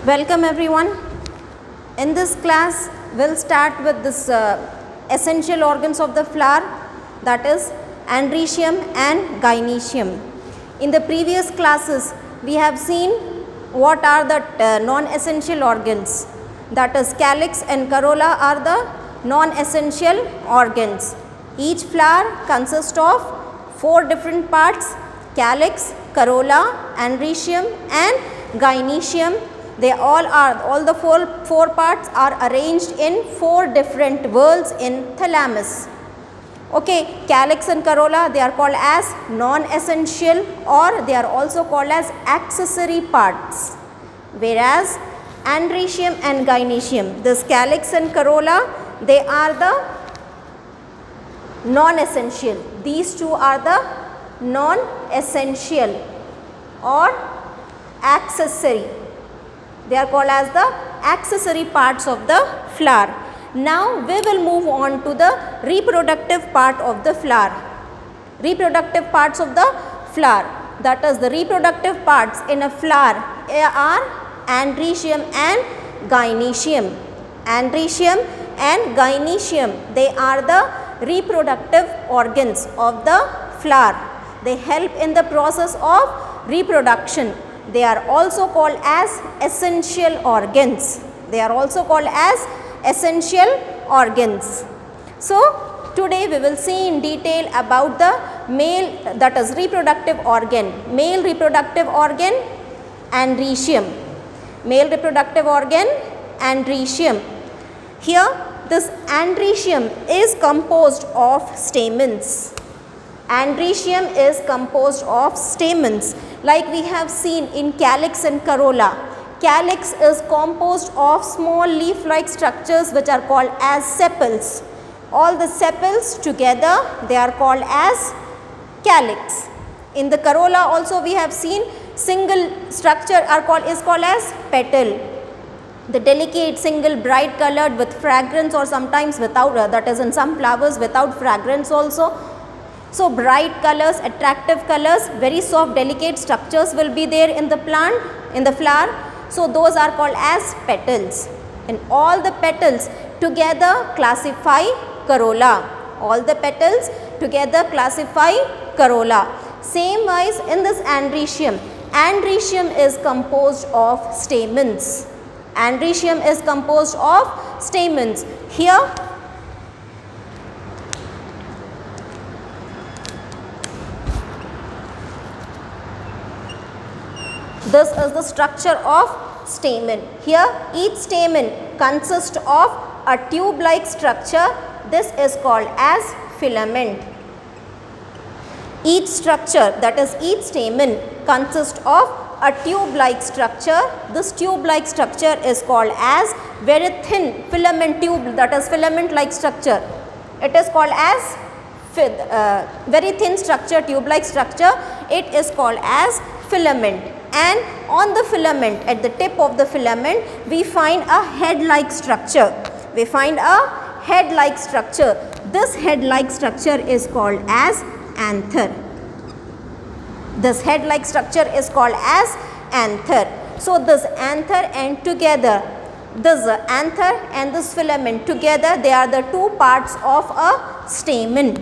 Welcome everyone. In this class, we'll start with this essential organs of the flower, that is androecium and gynoecium. In the previous classes, we have seen what are the non-essential organs, that is calyx and corolla are the non-essential organs. Each flower consists of 4 different parts: calyx, corolla, androecium and gynoecium. They all the four parts are arranged in 4 different whorls in thalamus. Okay, calyx and corolla, they are called as non-essential, or they are also called as accessory parts. Whereas androecium and gynoecium, this calyx and corolla, they are the non-essential. These two are the non-essential or accessory. They are called as the accessory parts of the flower. Now we will move on to the reproductive part of the flower. Reproductive parts of the flower, that is the reproductive parts in a flower are androecium and gynoecium. Androecium and gynoecium, they are the reproductive organs of the flower. They help in the process of reproduction. They are also called as essential organs. They are also called as essential organs. So today we will see in detail about the male, that is reproductive organ. Male reproductive organ, androecium. Male reproductive organ, androecium. Here this androecium is composed of stamens. Androecium is composed of stamens, like we have seen in calyx and corolla. Calyx is composed of small leaf-like structures which are called as sepals. All the sepals together, they are called as calyx. In the corolla also we have seen single structure is called as petal. The delicate single bright colored with fragrance, or sometimes without, that is in some flowers without fragrance also. So bright colors, attractive colors, very soft delicate structures will be there in the plant, in the flower. So those are called as petals. And all the petals together classify corolla. All the petals together classify corolla. Same wise in this androecium. Androecium is composed of stamens. Androecium is composed of stamens. Here this is the structure of stamen. Here each stamen consists of a tube-like structure. This is called as filament. Each structure, that is each stamen, consists of a tube-like structure. This tube-like structure is called as very thin filament tube, that is filament-like structure. It is called as very thin structure, tube-like structure. It is called as filament. And on the filament, at the tip of the filament, we find a head-like structure. We find a head-like structure. This head-like structure is called as anther. This head-like structure is called as anther. So this anther and together, this anther and this filament together, they are the 2 parts of a stamen.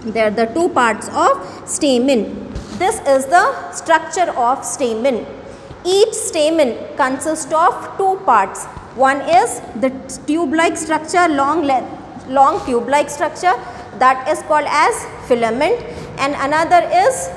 They are the 2 parts of stamen. This is the structure of stamen. Each stamen consists of 2 parts. One is the tube-like structure, long tube-like structure, that is called as filament, and another is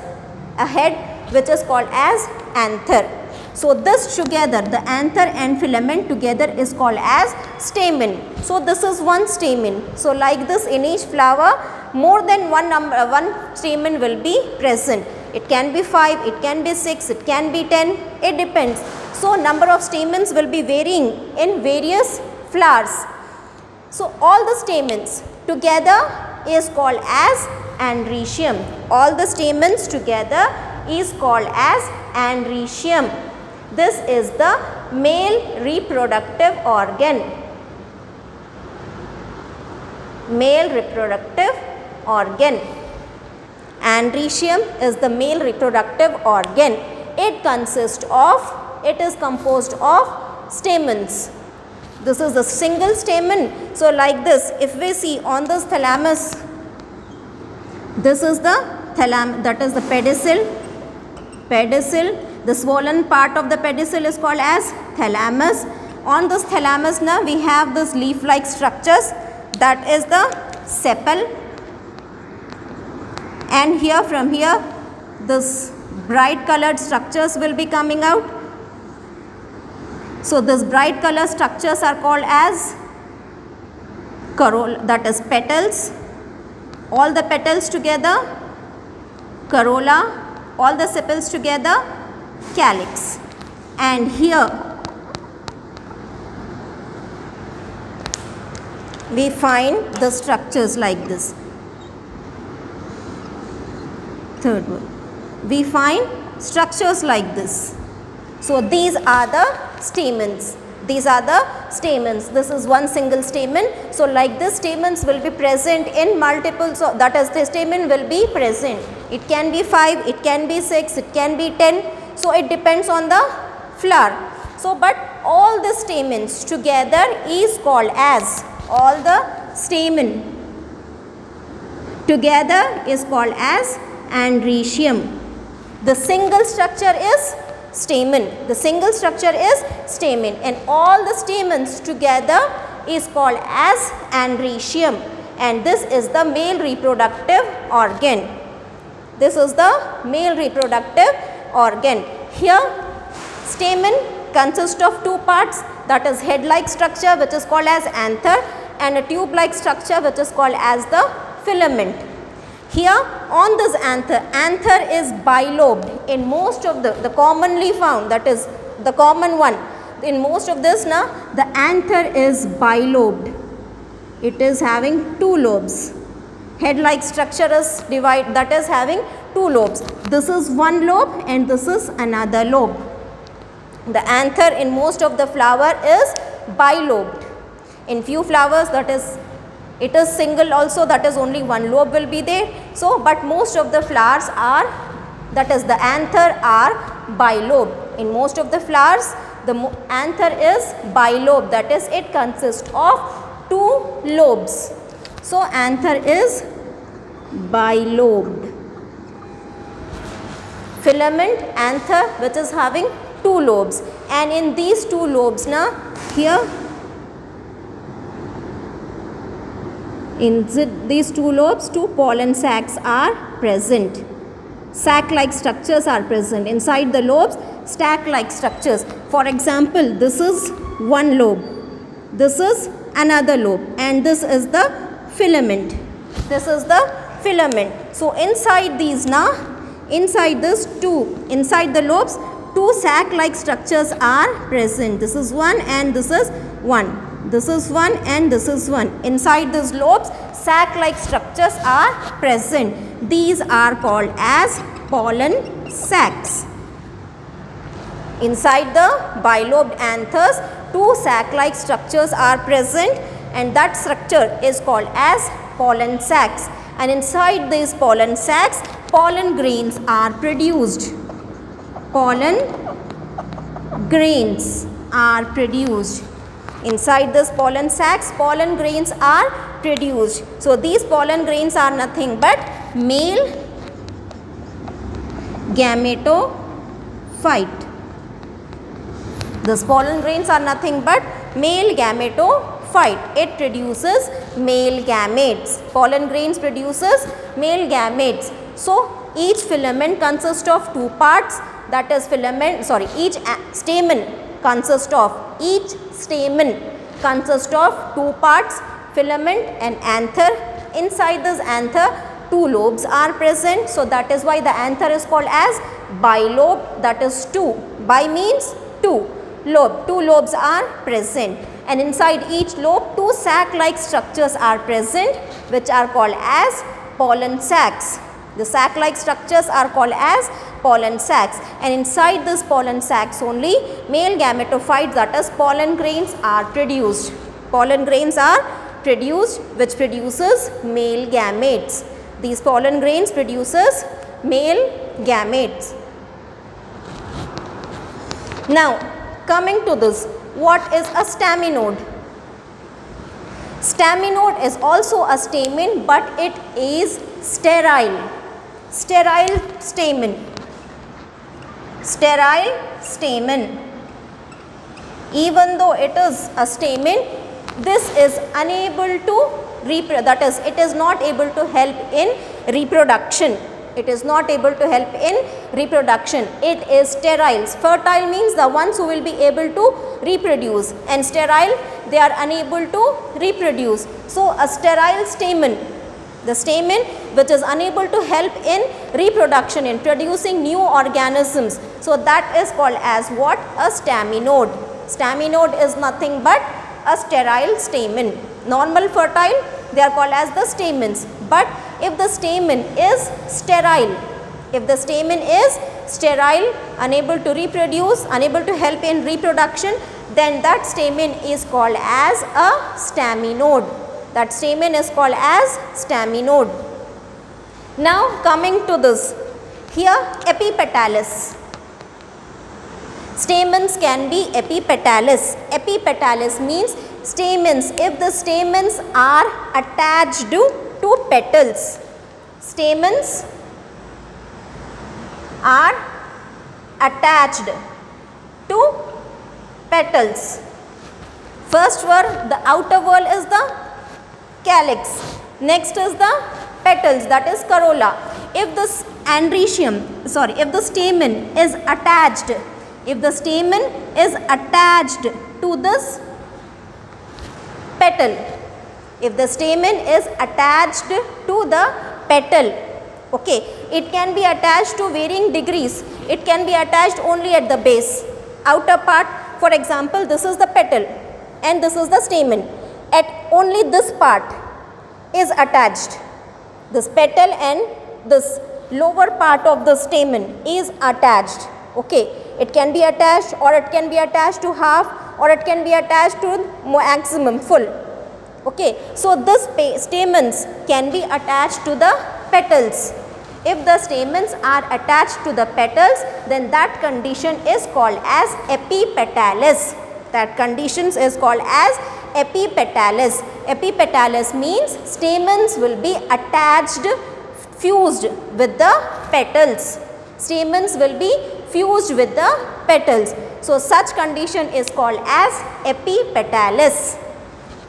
a head which is called as anther. So this together, the anther and filament together is called as stamen. So this is one stamen. So like this, in each flower more than one stamen will be present. It can be 5, it can be 6, it can be 10, it depends. So number of stamens will be varying in various flowers. So all the stamens together is called as androecium. All the stamens together is called as androecium. This is the male reproductive organ. Male reproductive organ. Androecium is the male reproductive organ. It consists of it is composed of stamens. This is the single stamen. So like this, if we see on this thalamus, this is the thalamus, that is the pedicel. The swollen part of the pedicel is called as thalamus. On this thalamus now we have this leaf-like structures, that is the sepal. And here, from here, this bright colored structures will be coming out. So this bright color structures are called as corolla, that is petals. All the petals together, corolla. All the sepals together, calyx. And here we find the structures like this. Third one, we find structures like this. So these are the stamens. These are the stamens. This is one single stamen. So like this, stamens will be present in multiple, so that is, the stamen will be present. It can be 5, it can be 6, it can be 10. So it depends on the flower. So but all the stamens together is called as, all the stamen together is called as androecium. The single structure is stamen. The single structure is stamen, and all the stamens together is called as androecium, and this is the male reproductive organ. This is the male reproductive organ. Here stamen consists of two parts, that is head-like structure which is called as anther, and a tube-like structure which is called as the filament. Here on this anther is bilobed in most of the commonly found, that is the common one. In most of this now, the anther is bilobed. It is having two lobes. Head-like structure is divided, that is having two lobes. This is one lobe and this is another lobe. The anther in most of the flower is bilobed. In few flowers, that is, it is single also, that is only one lobe will be there. So but most of the flowers are, that is the anther are bilobed. In most of the flowers the anther is bilobed, that is it consists of two lobes. So anther is bilobed. Filament, anther which is having two lobes, and in these two lobes now, here in these two lobes, two pollen sacs are present. Sac-like structures are present. Inside the lobes, sac-like structures. For example, this is one lobe, this is another lobe, and this is the filament. This is the filament. So inside these now, inside this inside the lobes, two sac-like structures are present. This is one and this is one. This is one and this is one. Inside these lobes, sac-like structures are present. These are called as pollen sacs. Inside the bilobed anthers, two sac-like structures are present, and that structure is called as pollen sacs. And inside these pollen sacs, pollen grains are produced. Pollen grains are produced. Inside this pollen sacs, pollen grains are produced. So these pollen grains are nothing but male gametophyte. These pollen grains are nothing but male gametophyte. It produces male gametes. Pollen grains produces male gametes. So each filament consists of two parts, that is each stamen consists of two parts, filament and anther. Inside this anther, two lobes are present. So that is why the anther is called as bilobed, that is two. Bi means two. Lobe, two lobes are present, and inside each lobe two sac-like structures are present which are called as pollen sacs. The sac-like structures are called as pollen sacs, and inside this pollen sacs only male gametophytes, that is pollen grains, are produced. Pollen grains are produced which produces male gametes. These pollen grains produces male gametes. Now coming to this, what is a staminode? Staminode is also a stamen, but it is sterile. Sterile stamen. Sterile stamen. Even though it is a stamen, this is unable to that is, it is not able to help in reproduction. It is not able to help in reproduction. It is sterile. Fertile means the ones who will be able to reproduce, and sterile, they are unable to reproduce. So a sterile stamen, the stamen which is unable to help in reproduction, in producing new organisms. So that is called as what? A staminode. Staminode is nothing but a sterile stamen. Normal fertile, they are called as the stamens. But if the stamen is sterile, unable to reproduce, unable to help in reproduction, then that stamen is called as a staminode. That stamen is called as staminode. Now coming to this, here epipetalis. Stamens can be epipetalis. Epipetalis means stamens, if the stamens are attached to petals. Stamens are attached to petals. First word, the outer wall is the calyx. Next is the petals, that is corolla. If this if the stamen is attached, to this petal, okay, it can be attached to varying degrees. It can be attached only at the base, outer part. For example, this is the petal and this is the stamen. At only this part is attached. This petal and this lower part of the stamen is attached. Okay, it can be attached, or it can be attached to half, or it can be attached to maximum full. Okay, so this stamens can be attached to the petals. If the stamens are attached to the petals, then that condition is called as epipetalis. That condition is called as epipetalis. Epipetalis means stamens will be attached, fused with the petals. Stamens will be fused with the petals. So such condition is called as epipetalis.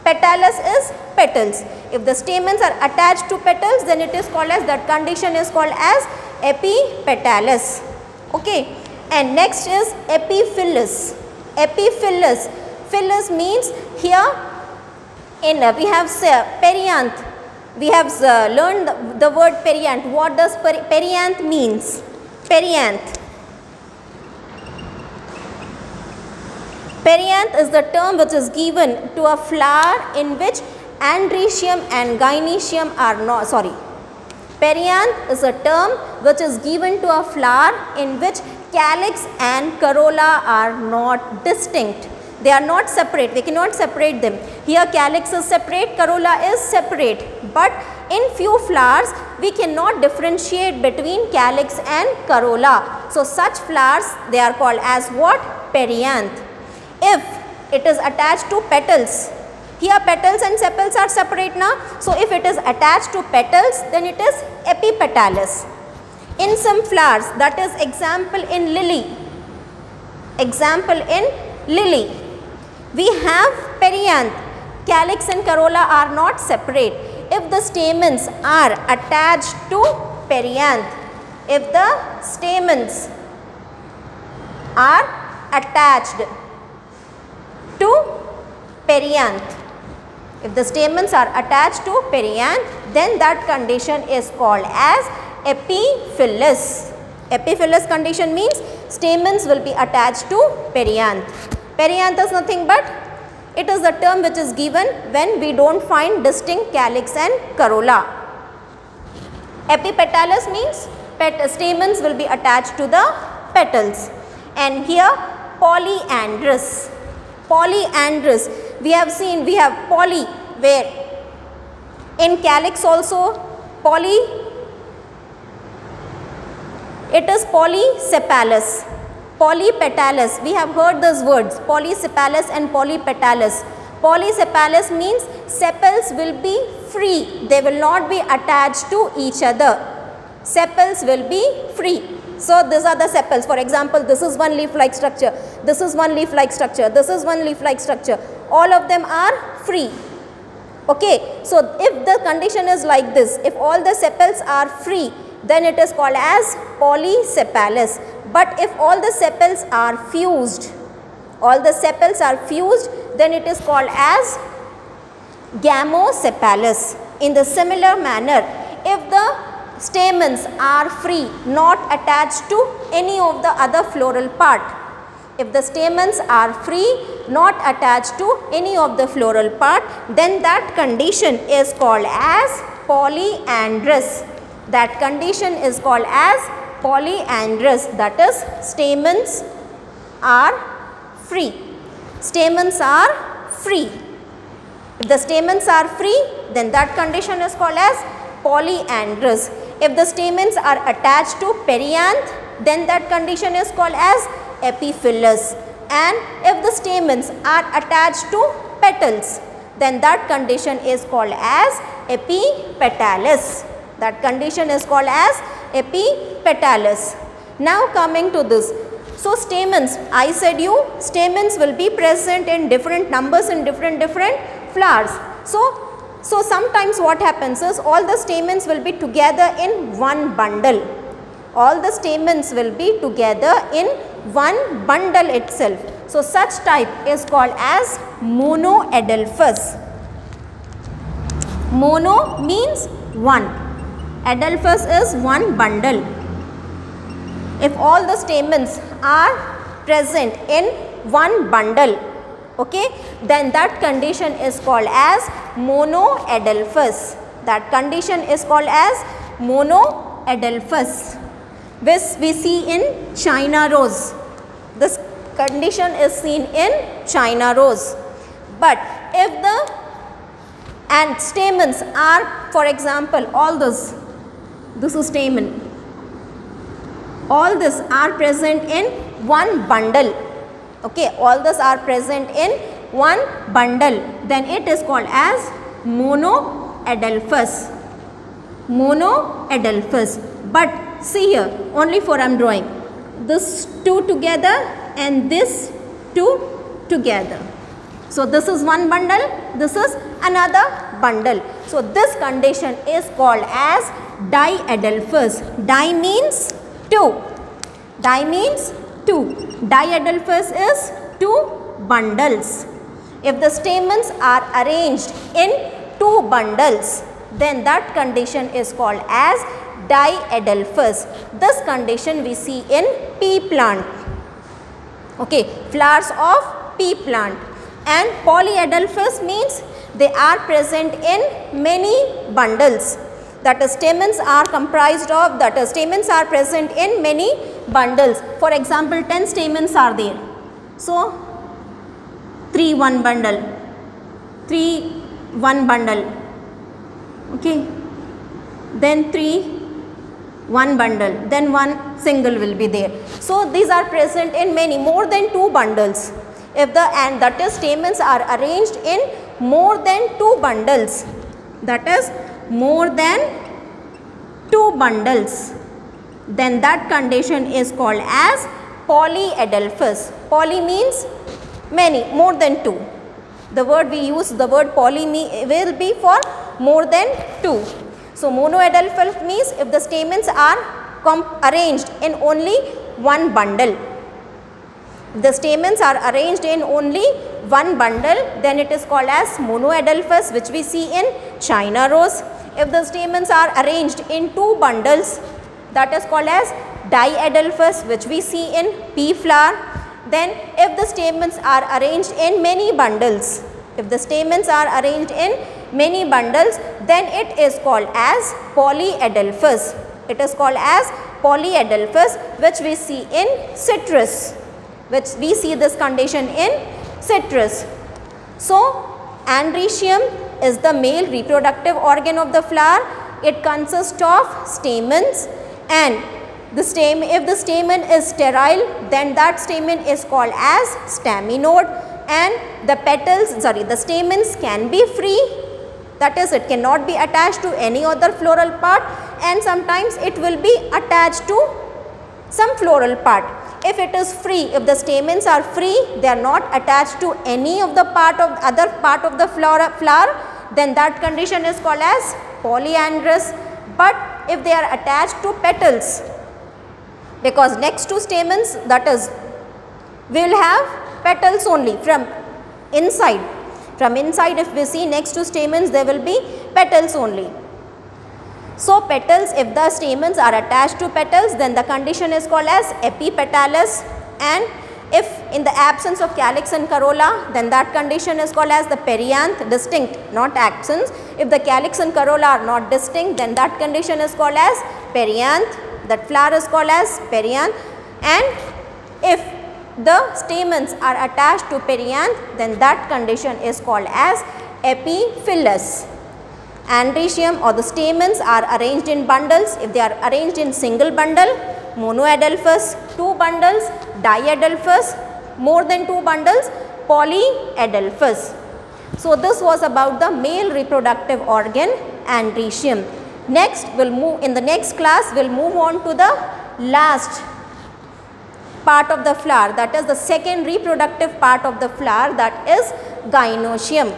Petalis is petals. If the stamens are attached to petals, then it is called as, that condition is called as epipetalis. Okay, and next is epiphyllous. Epiphyllous. Phyllis means here in we have perianth. We have learned the word perianth. What does perianth means? Perianth. Perianth is the term which is given to a flower in which androecium and gynoecium are not, perianth is a term which is given to a flower in which calyx and corolla are not distinct. They are not separate, we cannot separate them. Here calyx is separate, corolla is separate, but in few flowers we cannot differentiate between calyx and corolla. So such flowers, they are called as what? Perianth. If it is attached to petals, here petals and sepals are separate now. So if it is attached to petals, then it is epipetalis. In some flowers, that is example in lily. We have perianth. Calyx and corolla are not separate. If the stamens are attached to perianth, if the stamens are attached to perianth, then that condition is called as epiphyllous. Epiphyllous condition means stamens will be attached to perianth. Perianth is nothing but, it is the term which is given when we don't find distinct calyx and corolla. Epipetalis means stamens will be attached to the petals. And here polyandrous. Polyandrous, we have seen, we have poly, where in calyx also it is polysepalous. Polypetalous, we have heard those words, polysepalous and polypetalous. Polysepalous means sepals will be free, they will not be attached to each other. Sepals will be free. So these are the sepals. For example, this is one leaf-like structure, this is one leaf-like structure, this is one leaf-like structure. All of them are free. Okay. So if the condition is like this, if all the sepals are free, then it is called as polysepalous. But if all the sepals are fused, then it is called as gamosepalous. In the similar manner, if the stamens are free, not attached to any of the other floral part, if the stamens are free, not attached to any of the floral part, then that condition is called as polyandrous. That condition is called as polyandrous, that is stamens are free. Stamens are free. If the stamens are free, then that condition is called as polyandrous. If the stamens are attached to perianth, then that condition is called as epiphyllous. And if the stamens are attached to petals, then that condition is called as epipetalous. That condition is called as epipetalous. Now coming to this. So stamens, I said you, stamens will be present in different numbers in different flowers. So sometimes what happens is all the stamens will be together in one bundle. All the stamens will be together in one bundle itself. So such type is called as monoadelphous. Mono means one. Adelphous is one bundle. If all the stamens are present in one bundle, okay, then that condition is called as monoadelphous. That condition is called as monoadelphous. This we see in China rose. This condition is seen in China rose. But if the stamens are, for example, all this is stamen, all this are present in one bundle, okay, all this are present in one bundle, then it is called as monoadelphous. Monoadelphous. But see here, only for I am drawing this two together and this two together. So this is one bundle, this is another bundle. So this condition is called as diadelphous. Di means two. Di means two. Diadelphous is two bundles. If the stamens are arranged in two bundles, then that condition is called as diadelphous. This condition we see in pea plant. Okay, flowers of pea plant. And polyadelphous means they are present in many bundles. That is, stamens are comprised of, that is, stamens are present in many bundles. For example, 10 stamens are there. So 3 one bundle, 3 one bundle, okay, then 3 one bundle, then one single will be there. So these are present in many, more than 2 bundles. If that is, stamens are arranged in more than 2 bundles, that is more than 2 bundles, then that condition is called as polyadelphous. Poly means many, more than 2. The word we use, the word poly will be for more than 2. So monoadelphous means if the stamens are arranged in only one bundle. If the stamens are arranged in only one bundle, then it is called as monoadelphous, which we see in China rose. If the stamens are arranged in 2 bundles, that is called as diadelphous, which we see in pea flower. Then if the stamens are arranged in many bundles, if the stamens are arranged in many bundles, then it is called as polyadelphous. It is called as polyadelphous, which we see in citrus, which we see this condition in citrus. So androecium is the male reproductive organ of the flower. It consists of stamens, and if the stamen is sterile, then that stamen is called as staminode, and the stamens can be free, that is it cannot be attached to any other floral part, and sometimes it will be attached to some floral part. If it is free, if the stamens are free, they are not attached to any of the other part of the flower, then that condition is called as polyandrous. But if they are attached to petals, because next to stamens, that is, we will have petals only from inside. From inside, if we see next to stamens, there will be petals only. So, petals, if the stamens are attached to petals, then the condition is called as epipetalous, and if in the absence of calyx and corolla, then that condition is called as the perianth, distinct, not absence. If the calyx and corolla are not distinct, then that condition is called as perianth, that flower is called as perianth, and if the stamens are attached to perianth, then that condition is called as epiphyllous. Androecium or the stamens are arranged in bundles. If they are arranged in single bundle, monoadelphous, 2 bundles, diadelphous, more than 2 bundles, polyadelphous. So, this was about the male reproductive organ, androecium. Next, in the next class, we will move on to the last part of the flower, that is the second reproductive part of the flower, that is gynoecium.